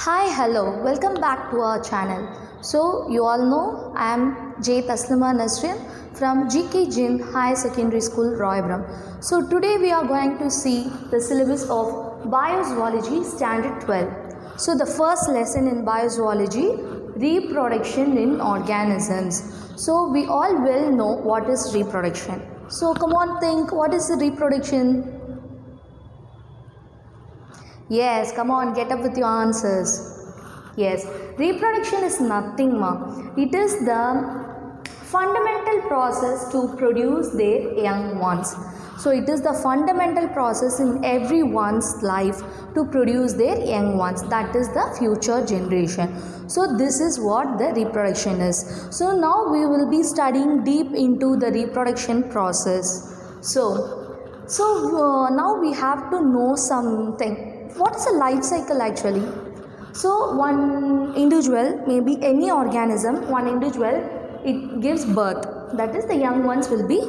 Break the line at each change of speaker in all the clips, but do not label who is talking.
Hi, hello, welcome back to our channel. So, you all know I am J. Taslima Nasrin from GK Jin Higher Secondary School, Roybram. So, today we are going to see the syllabus of Biozoology Standard 12. So, the first lesson in Biozoology, reproduction in organisms. So, we all well know what is reproduction. So, come on, think what is the reproduction? Yes, come on, get up with your answers. Yes, reproduction is nothing, ma. It is the fundamental process to produce their young ones. So, it is the fundamental process in everyone's life to produce their young ones. That is the future generation. So, this is what the reproduction is. So, now we will be studying deep into the reproduction process. So now we have to know something. What is a life cycle actually? So one individual, maybe any organism, one individual, it gives birth. That is, the young ones will be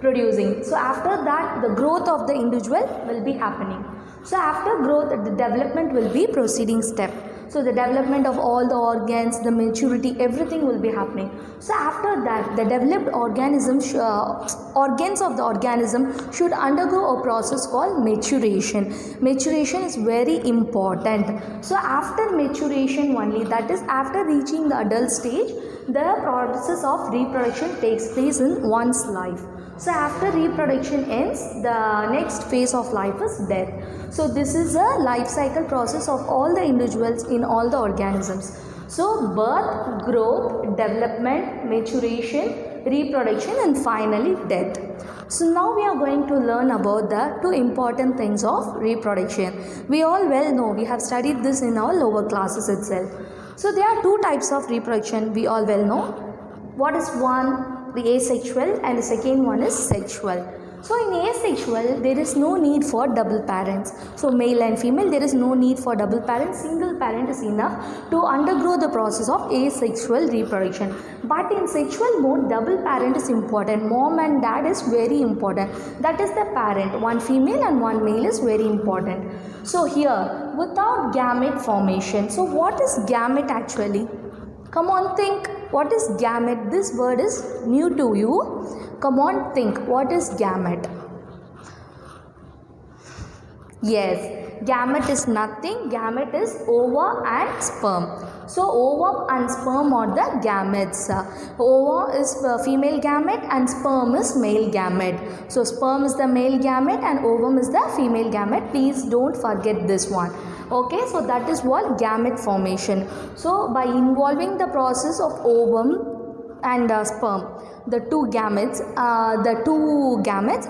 producing. So after that, the growth of the individual will be happening. So after growth, the development will be proceeding step. So the development of all the organs, the maturity, everything will be happening. So after that, the developed organisms, organs of the organism should undergo a process called maturation. Maturation is very important. So after maturation only, that is after reaching the adult stage, the process of reproduction takes place in one's life. So after reproduction ends, the next phase of life is death. So this is a life cycle process of all the individuals in all the organisms. So birth, growth, development, maturation, reproduction, and finally death. So now we are going to learn about the two important things of reproduction. We all well know, we have studied this in our lower classes itself. So there are two types of reproduction, we all well know. What is one? The asexual, and the second one is sexual. So in asexual, there is no need for double parents. So male and female, there is no need for double parents. Single parent is enough to undergo the process of asexual reproduction. But in sexual mode, double parent is important. Mom and dad is very important. That is the parent. One female and one male is very important. So here, without gamete formation. So what is gamete actually? Come on, think. What is gamete? This word is new to you. Come on, think. What is gamete? Yes, gamete is nothing. Gamete is ova and sperm. So, ovum and sperm are the gametes. Ova is female gamete and sperm is male gamete. So, sperm is the male gamete and ovum is the female gamete. Please don't forget this one. Okay, so that is what gamete formation. So by involving the process of ovum and sperm, the two gametes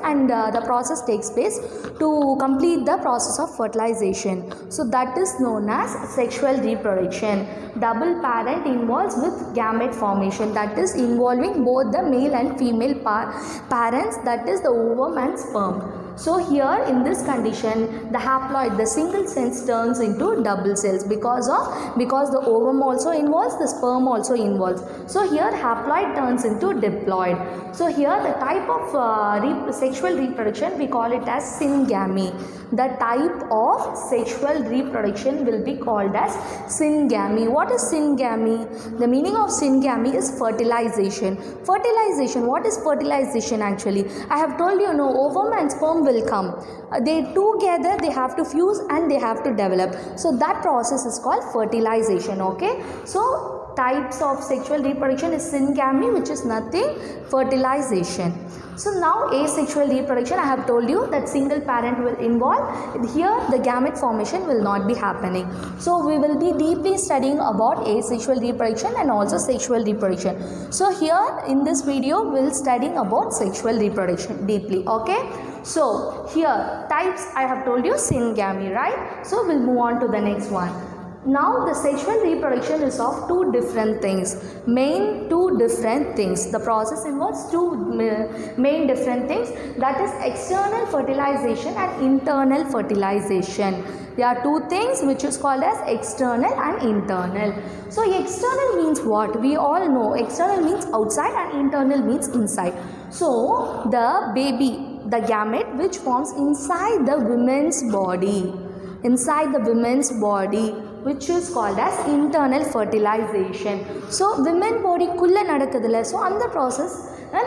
and the process takes place to complete the process of fertilization. So that is known as sexual reproduction. Double parent involves with gamete formation, that is involving both the male and female parents, that is the ovum and sperm. So here in this condition, the haploid, the single cells turns into double cells because the ovum also involves, the sperm also involves. So here haploid turns into diploid. So here the type of sexual reproduction, we call it as syngamy. The type of sexual reproduction will be called as syngamy. What is syngamy? The meaning of syngamy is fertilization. Fertilization, what is fertilization actually? I have told you, no, ovum and sperm will come. They together, they have to fuse and they have to develop. So that process is called fertilization, okay? So types of sexual reproduction is syngamy, which is nothing, fertilization. So now asexual reproduction, I have told you that single parent will involve. Here the gamete formation will not be happening. So we will be deeply studying about asexual reproduction and also sexual reproduction. So here in this video we will studying about sexual reproduction deeply, okay? So here types, I have told you syngamy, right? So we'll move on to the next one. Now the sexual reproduction is of two different things, two different things. The process involves two main different things, that is external fertilization and internal fertilization. There are two things which is called as external and internal. So external means what? We all know external means outside and internal means inside. So the baby, the gamete which forms inside the woman's body which is called as internal fertilization. So women body குள்ள நடக்குதுல, so அந்த process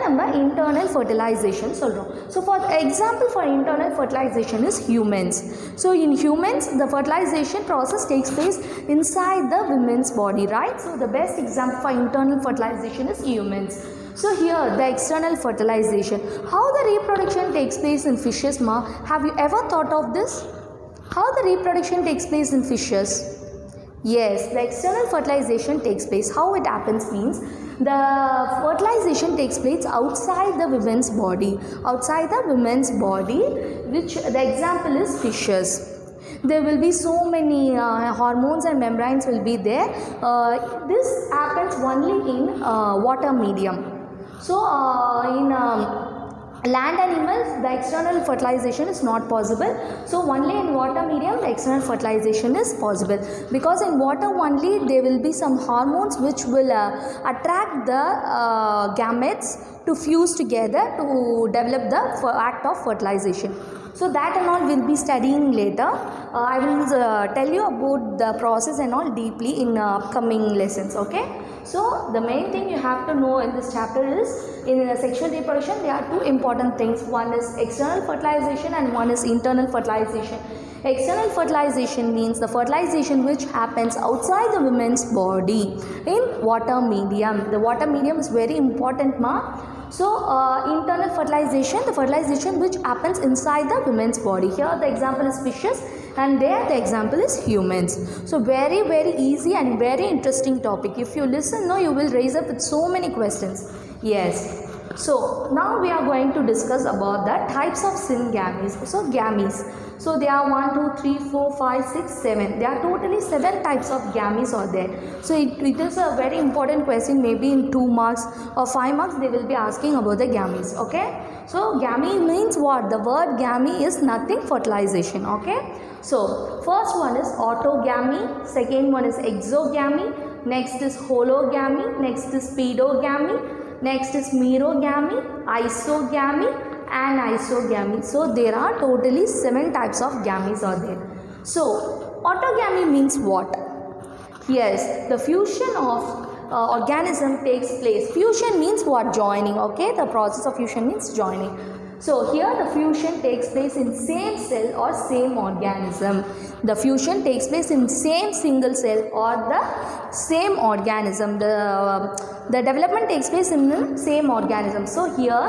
நம்ம internal fertilization சொல்கிறோம். So for example for internal fertilization is humans. So in humans the fertilization process takes place inside the women's body, right? So the best example for internal fertilization is humans. So here the external fertilization, how the reproduction takes place in fishes, ma, have you ever thought of this? How the reproduction takes place in fishes? Yes, the external fertilization takes place. How it happens means the fertilization takes place outside the women's body. Outside the women's body, which the example is fishes. There will be so many hormones and membranes will be there. This happens only in water medium. So in land animals the external fertilization is not possible. So only in water medium the external fertilization is possible, because in water only there will be some hormones which will attract the gametes to fuse together to develop the act of fertilization. So that and all we'll be studying later. I will tell you about the process and all deeply in upcoming lessons, okay? So the main thing you have to know in this chapter is, in sexual reproduction there are two important things. One is external fertilization and one is internal fertilization. External fertilization means the fertilization which happens outside the women's body in water medium. The water medium is very important, ma. So internal fertilization, the fertilization which happens inside the women's body. Here the example is fishes and there the example is humans. So very easy and very interesting topic. If you listen, no, you will raise up with so many questions. Yes. So now we are going to discuss about the types of syngamies. So gametes. So there are 1, 2, 3, 4, 5, 6, 7. There are totally 7 types of gametes are there. So it is a very important question. Maybe in 2 marks or 5 marks they will be asking about the gametes. Okay. So gamete means what? The word gamete is nothing, fertilization. Okay. So first one is autogamy. Second one is exogamy. Next is hologamy. Next is pedogamy. Next is merogamy, isogamy and isogamy. So there are totally 7 types of gametes are there. So autogamy means what? Yes, the fusion of organism takes place. Fusion means what? Joining. Okay, the process of fusion means joining. So here the fusion takes place in same cell or same organism. The fusion takes place in same single cell or the same organism. The development takes place in the same organism. So here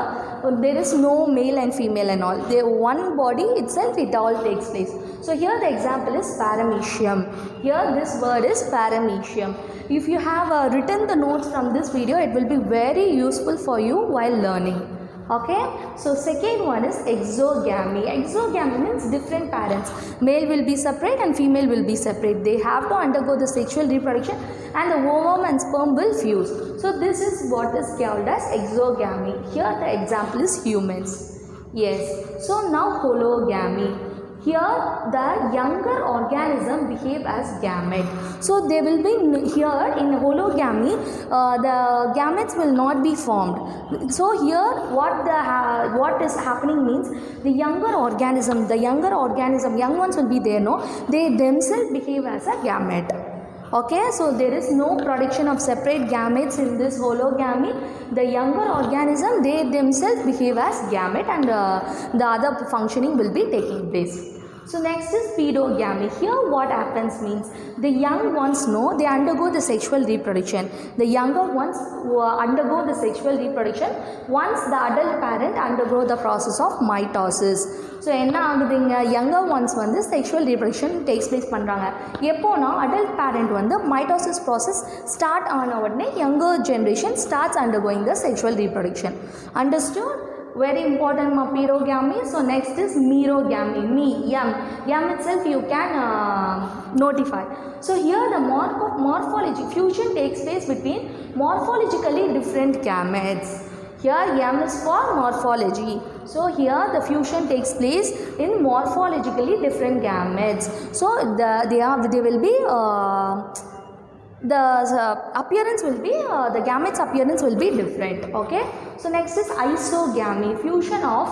there is no male and female and all. They one body itself, it all takes place. So here the example is paramecium. Here this word is paramecium. If you have written the notes from this video, it will be very useful for you while learning. Okay, so second one is exogamy. Exogamy means different parents. Male will be separate and female will be separate. They have to undergo the sexual reproduction and the ovum and sperm will fuse. So this is what is called as exogamy. Here the example is humans. Yes. So now hologamy. Here the younger organism behave as gamete. So they will be here in hologamy, the gametes will not be formed. So here what is happening means the younger organism, young ones will be there, no, they themselves behave as a gamete. Okay, so there is no production of separate gametes in this hologamy. The younger organism, they themselves behave as gamete and the other functioning will be taking place. So next is pedogamy. Here what happens means the young ones, no, they undergo the sexual reproduction. The younger ones undergo the sexual reproduction once the adult parent undergo the process of mitosis. So என்ன ஆகுதுங்க, younger ones வந்து sexual reproduction takes place பண்ணுறாங்க. எப்போனா adult parent வந்து mitosis process start ஆன உடனே younger generation starts undergoing the sexual reproduction. Understood? Very important, pedogamy. So next is merogamy. Yam itself you can notify. So here the morphology fusion takes place between morphologically different gametes. Here M is for morphology. So here the fusion takes place in morphologically different gametes. So they will be the appearance will be the gametes appearance will be different. Okay, so next is isogamy, fusion of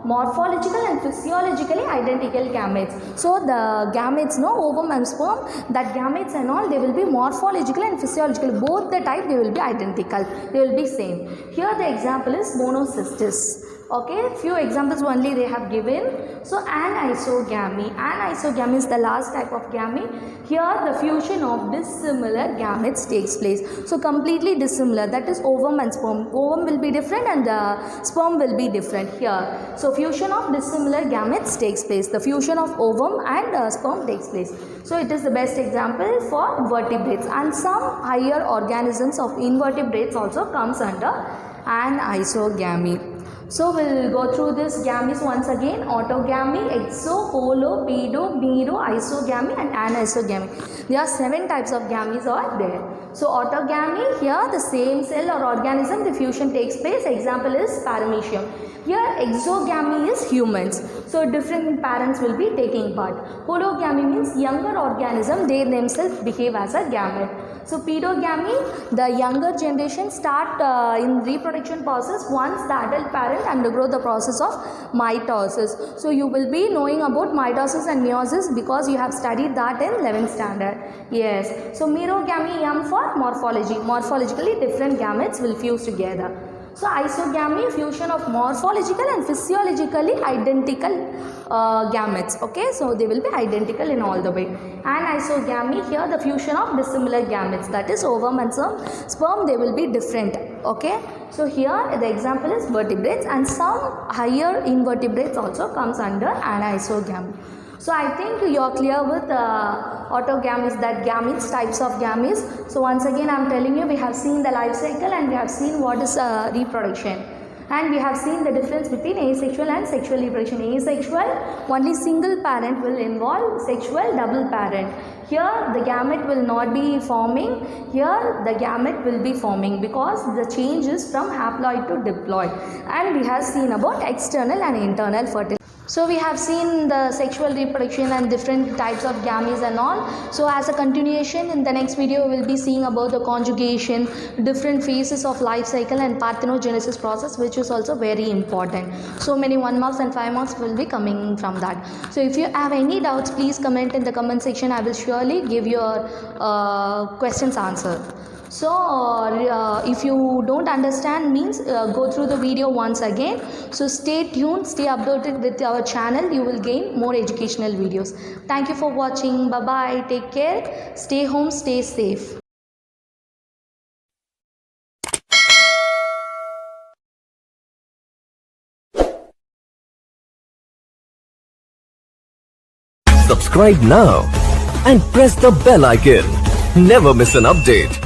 morphological and physiologically identical gametes. So the gametes, no, ovum and sperm, that gametes and all, they will be morphological and physiological, both the type they will be identical, they will be same. Here the example is monocystis. Okay, few examples only they have given. So anisogamy, anisogamy is the last type of gamete. Here the fusion of dissimilar gametes takes place. So completely dissimilar, that is ovum and sperm. Ovum will be different and the sperm will be different here. So fusion of dissimilar gametes takes place. The fusion of ovum and sperm takes place. So it is the best example for vertebrates, and some higher organisms of invertebrates also comes under anisogamy. So we'll go through this gametes once again: autogamy, exo, holo, pedo, mero, isogamy and anisogamy. There are 7 types of gametes are there. So autogamy, here the same cell or organism, the fusion takes place. Example is paramecium. Here exogamy is humans. So different parents will be taking part. Hologamy means younger organism, they themselves behave as a gamete. So pedogamy, the younger generation start in reproduction process once the adult parent undergo the process of mitosis. So you will be knowing about mitosis and meiosis because you have studied that in 11th standard. Yes. So merogamy, M for morphology. Morphologically different gametes will fuse together. So isogamy, fusion of morphological and physiologically identical gametes. Okay, so they will be identical in all the way. Anisogamy, here the fusion of dissimilar gametes, that is ovum and sperm, they will be different. Okay, so here the example is vertebrates, and some higher invertebrates also comes under anisogamy. So I think you are clear with autogamies, that gametes, types of gametes. So once again I am telling you, we have seen the life cycle and we have seen what is reproduction, and we have seen the difference between asexual and sexual reproduction. Asexual, only single parent will involve; sexual, double parent. Here the gamete will not be forming, here the gamete will be forming, because the change is from haploid to diploid. And we have seen about external and internal fertility. So we have seen the sexual reproduction and different types of gametes and all. So as a continuation, in the next video we will be seeing about the conjugation, different phases of life cycle and parthenogenesis process, which is also very important. So many 1 marks and 5 marks will be coming from that. So if you have any doubts, please comment in the comment section. I will surely give your questions answered. So if you don't understand means go through the video once again. So stay tuned, stay updated with our channel. You will gain more educational videos. Thank you for watching. Bye bye. Take care. Stay home. Stay safe.
Subscribe now and press the bell icon. Never miss an update.